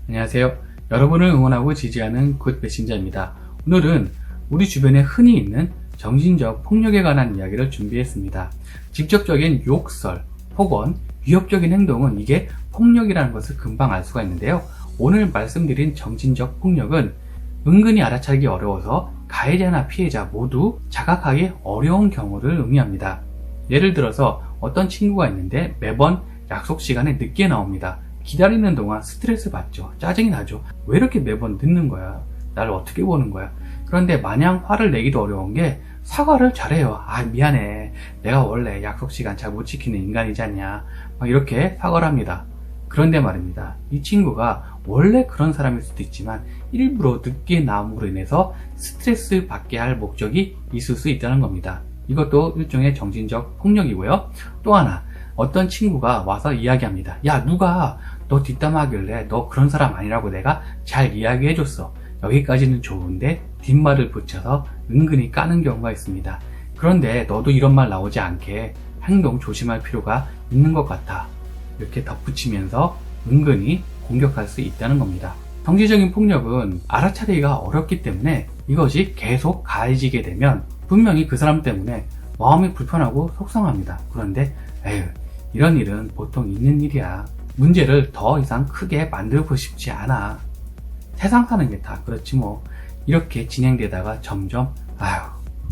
안녕하세요. 여러분을 응원하고 지지하는 굿 메신저입니다. 오늘은 우리 주변에 흔히 있는 정신적 폭력에 관한 이야기를 준비했습니다. 직접적인 욕설, 폭언, 위협적인 행동은 이게 폭력이라는 것을 금방 알 수가 있는데요. 오늘 말씀드린 정신적 폭력은 은근히 알아차리기 어려워서 가해자나 피해자 모두 자각하기 어려운 경우를 의미합니다. 예를 들어서 어떤 친구가 있는데 매번 약속 시간에 늦게 나옵니다. 기다리는 동안 스트레스 받죠. 짜증이 나죠. 왜 이렇게 매번 늦는 거야? 나를 어떻게 보는 거야? 그런데 마냥 화를 내기도 어려운 게 사과를 잘해요. 미안해. 내가 원래 약속 시간 잘 못 지키는 인간이지 않냐. 막 이렇게 사과를 합니다. 그런데 말입니다. 이 친구가 원래 그런 사람일 수도 있지만 일부러 늦게 나옴으로 인해서 스트레스 받게 할 목적이 있을 수 있다는 겁니다. 이것도 일종의 정신적 폭력이고요. 또 하나, 어떤 친구가 와서 이야기합니다. 야, 누가 너 뒷담화하길래 너 그런 사람 아니라고 내가 잘 이야기해줬어. 여기까지는 좋은데 뒷말을 붙여서 은근히 까는 경우가 있습니다. 그런데 너도 이런 말 나오지 않게 행동 조심할 필요가 있는 것 같아. 이렇게 덧붙이면서 은근히 공격할 수 있다는 겁니다. 정신적인 폭력은 알아차리기가 어렵기 때문에 이것이 계속 가해지게 되면 분명히 그 사람 때문에 마음이 불편하고 속상합니다. 그런데 이런 일은 보통 있는 일이야. 문제를 더 이상 크게 만들고 싶지 않아. 세상 사는 게 다 그렇지 뭐. 이렇게 진행되다가 점점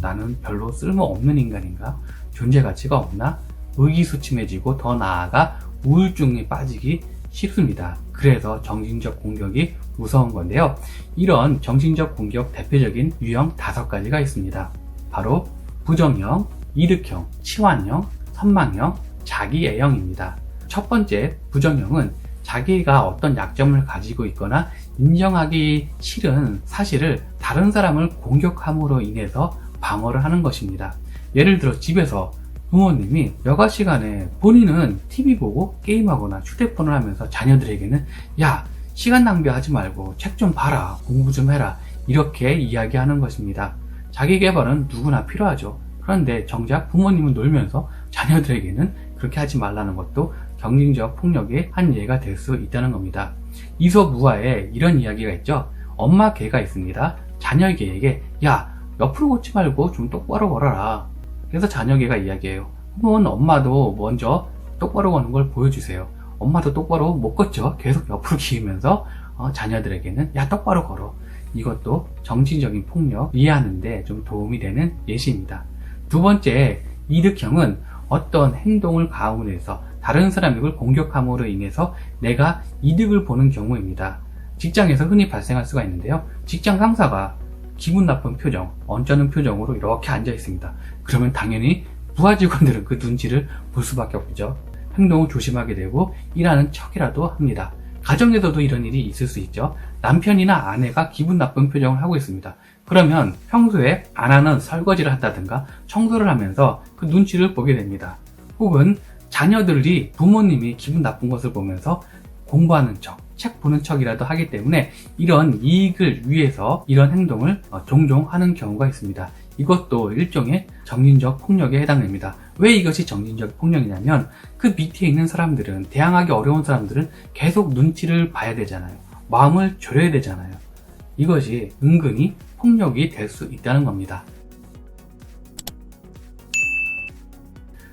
나는 별로 쓸모없는 인간인가? 존재 가치가 없나? 의기소침해지고 더 나아가 우울증에 빠지기 쉽습니다. 그래서 정신적 공격이 무서운 건데요. 이런 정신적 공격 대표적인 유형 5가지가 있습니다. 바로 부정형, 이득형, 치환형, 선망형, 자기애형입니다. 첫 번째 부정형은 자기가 어떤 약점을 가지고 있거나 인정하기 싫은 사실을 다른 사람을 공격함으로 인해서 방어를 하는 것입니다. 예를 들어 집에서 부모님이 여가 시간에 본인은 TV 보고 게임하거나 휴대폰을 하면서 자녀들에게는 야, 시간 낭비하지 말고 책 좀 봐라, 공부 좀 해라, 이렇게 이야기하는 것입니다. 자기 개발은 누구나 필요하죠. 그런데 정작 부모님은 놀면서 자녀들에게는 그렇게 하지 말라는 것도 정신적 폭력의 한 예가 될 수 있다는 겁니다. 이솝우화에 이런 이야기가 있죠. 엄마 개가 있습니다. 자녀 개에게 야, 옆으로 걷지 말고 좀 똑바로 걸어라. 그래서 자녀 개가 이야기해요. 그러면 엄마도 먼저 똑바로 걷는 걸 보여주세요. 엄마도 똑바로 못 걷죠. 계속 옆으로 기우면서 자녀들에게는 야, 똑바로 걸어. 이것도 정신적인 폭력 이해하는데 좀 도움이 되는 예시입니다. 두 번째, 이득형은 어떤 행동을 가함으로 해서 다른 사람을 공격함으로 인해서 내가 이득을 보는 경우입니다. 직장에서 흔히 발생할 수가 있는데요. 직장 상사가 기분 나쁜 표정, 언짢은 표정으로 이렇게 앉아 있습니다. 그러면 당연히 부하 직원들은 그 눈치를 볼 수밖에 없죠. 행동을 조심하게 되고 일하는 척이라도 합니다. 가정에서도 이런 일이 있을 수 있죠. 남편이나 아내가 기분 나쁜 표정을 하고 있습니다. 그러면 평소에 안 하는 설거지를 한다든가 청소를 하면서 그 눈치를 보게 됩니다. 혹은 자녀들이 부모님이 기분 나쁜 것을 보면서 공부하는 척, 책 보는 척이라도 하기 때문에 이런 이익을 위해서 이런 행동을 종종 하는 경우가 있습니다. 이것도 일종의 정신적 폭력에 해당됩니다. 왜 이것이 정신적 폭력이냐면 그 밑에 있는 사람들은, 대항하기 어려운 사람들은 계속 눈치를 봐야 되잖아요. 마음을 졸여야 되잖아요. 이것이 은근히 폭력이 될 수 있다는 겁니다.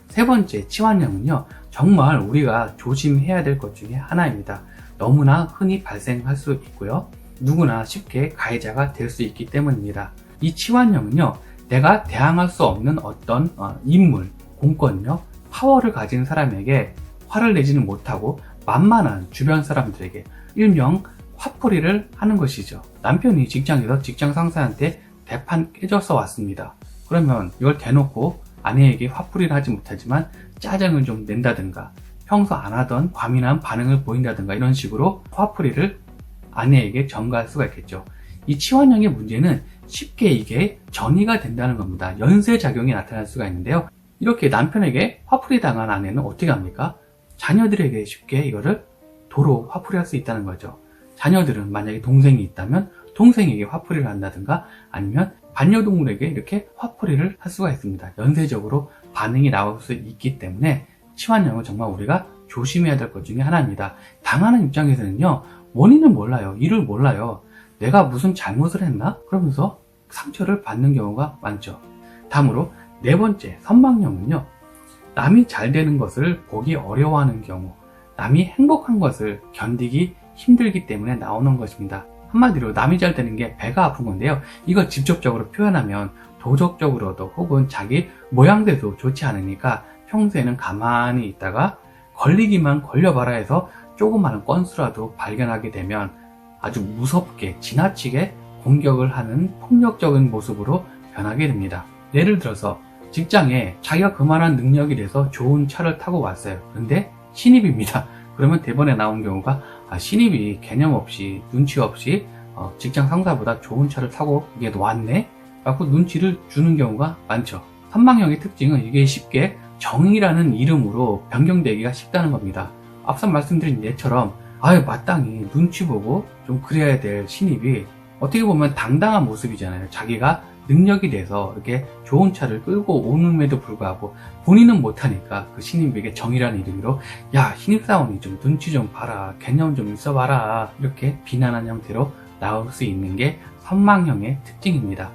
세 번째, 치환형은요, 정말 우리가 조심해야 될 것 중에 하나입니다. 너무나 흔히 발생할 수 있고요. 누구나 쉽게 가해자가 될 수 있기 때문입니다. 이 치환형은요, 내가 대항할 수 없는 어떤 인물, 공권력, 파워를 가진 사람에게 화를 내지는 못하고 만만한 주변 사람들에게 일명 화풀이를 하는 것이죠. 남편이 직장에서 직장 상사한테 대판 깨져서 왔습니다. 그러면 이걸 대놓고 아내에게 화풀이를 하지 못하지만 짜증을 좀 낸다든가 평소 안 하던 과민한 반응을 보인다든가 이런 식으로 화풀이를 아내에게 전가할 수가 있겠죠. 이 치환형의 문제는 쉽게 이게 전이가 된다는 겁니다. 연쇄작용이 나타날 수가 있는데요. 이렇게 남편에게 화풀이 당한 아내는 어떻게 합니까? 자녀들에게 쉽게 이거를 도로 화풀이할 수 있다는 거죠. 자녀들은 만약에 동생이 있다면 동생에게 화풀이를 한다든가 아니면 반려동물에게 이렇게 화풀이를 할 수가 있습니다. 연쇄적으로 반응이 나올 수 있기 때문에 치환형은 정말 우리가 조심해야 될 것 중에 하나입니다. 당하는 입장에서는요, 원인을 몰라요. 이를 몰라요. 내가 무슨 잘못을 했나? 그러면서 상처를 받는 경우가 많죠. 다음으로 네 번째, 선망형은요. 남이 잘 되는 것을 보기 어려워하는 경우, 남이 행복한 것을 견디기 힘들기 때문에 나오는 것입니다. 한마디로 남이 잘 되는 게 배가 아픈 건데요. 이걸 직접적으로 표현하면 도덕적으로도 혹은 자기 모양새도 좋지 않으니까 평소에는 가만히 있다가 걸리기만 걸려봐라 해서 조그마한 건수라도 발견하게 되면 아주 무섭게 지나치게 공격을 하는 폭력적인 모습으로 변하게 됩니다. 예를 들어서 직장에 자기가 그만한 능력이 돼서 좋은 차를 타고 왔어요. 그런데 신입입니다. 그러면 대본에 나온 경우가 신입이 개념 없이 눈치 없이 직장 상사보다 좋은 차를 타고 이게 왔네? 라고 눈치를 주는 경우가 많죠. 선망형의 특징은 이게 쉽게 정의라는 이름으로 변경되기가 쉽다는 겁니다. 앞서 말씀드린 예처럼 마땅히 눈치 보고 좀 그래야 될 신입이 어떻게 보면 당당한 모습이잖아요. 자기가 능력이 돼서 이렇게 좋은 차를 끌고 오는에도 불구하고 본인은 못하니까 그 신입에게 정의라는 이름으로 야, 신입사원이 좀 눈치 좀 봐라, 개념 좀 있어봐라, 이렇게 비난하는 형태로 나올 수 있는 게 선망형의 특징입니다.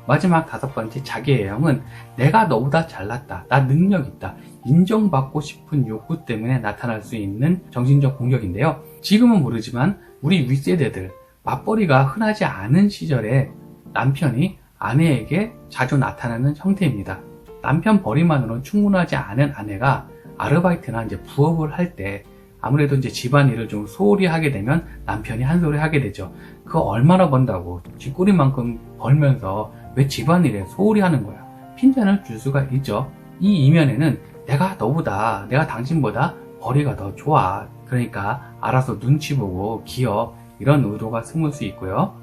마지막 다섯 번째, 자기애형은 내가 너보다 잘났다, 나 능력 있다, 인정받고 싶은 욕구 때문에 나타날 수 있는 정신적 공격인데요. 지금은 모르지만 우리 윗세대들 맞벌이가 흔하지 않은 시절에 남편이 아내에게 자주 나타나는 형태입니다. 남편 벌이만으로는 충분하지 않은 아내가 아르바이트나 이제 부업을 할 때 아무래도 이제 집안일을 좀 소홀히 하게 되면 남편이 한 소리 하게 되죠. 그거 얼마나 번다고 쥐꼬리만큼 벌면서 왜 집안일에 소홀히 하는 거야? 핀잔을 줄 수가 있죠. 이 이면에는 내가 당신보다 벌이가 더 좋아. 그러니까 알아서 눈치 보고 기어, 이런 의도가 숨을 수 있고요.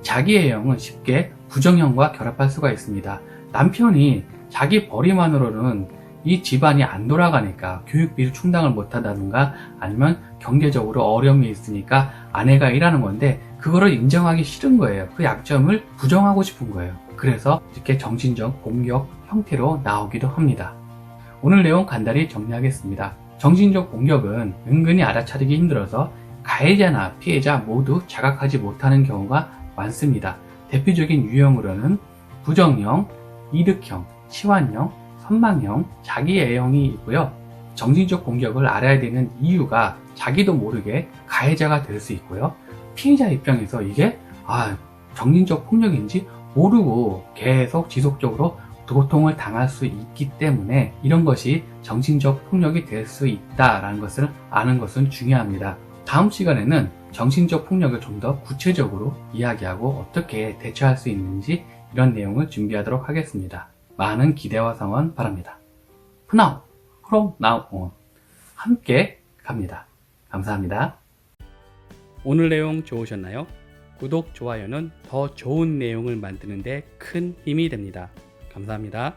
자기애형은 쉽게 부정형과 결합할 수가 있습니다. 남편이 자기 벌이만으로는 이 집안이 안 돌아가니까 교육비를 충당을 못하다든가 아니면 경제적으로 어려움이 있으니까 아내가 일하는 건데 그거를 인정하기 싫은 거예요. 그 약점을 부정하고 싶은 거예요. 그래서 이렇게 정신적 공격 형태로 나오기도 합니다. 오늘 내용 간단히 정리하겠습니다. 정신적 공격은 은근히 알아차리기 힘들어서 가해자나 피해자 모두 자각하지 못하는 경우가 많습니다. 대표적인 유형으로는 부정형, 이득형, 치환형, 선망형, 자기애형이 있고요. 정신적 공격을 알아야 되는 이유가 자기도 모르게 가해자가 될 수 있고요. 피해자 입장에서 이게 정신적 폭력인지 모르고 계속 지속적으로 고통을 당할 수 있기 때문에 이런 것이 정신적 폭력이 될 수 있다는 것을 아는 것은 중요합니다. 다음 시간에는 정신적 폭력을 좀 더 구체적으로 이야기하고 어떻게 대처할 수 있는지 이런 내용을 준비하도록 하겠습니다. 많은 기대와 성원 바랍니다. from now on 함께 갑니다. 감사합니다. 오늘 내용 좋으셨나요? 구독, 좋아요는 더 좋은 내용을 만드는 데 큰 힘이 됩니다. 감사합니다.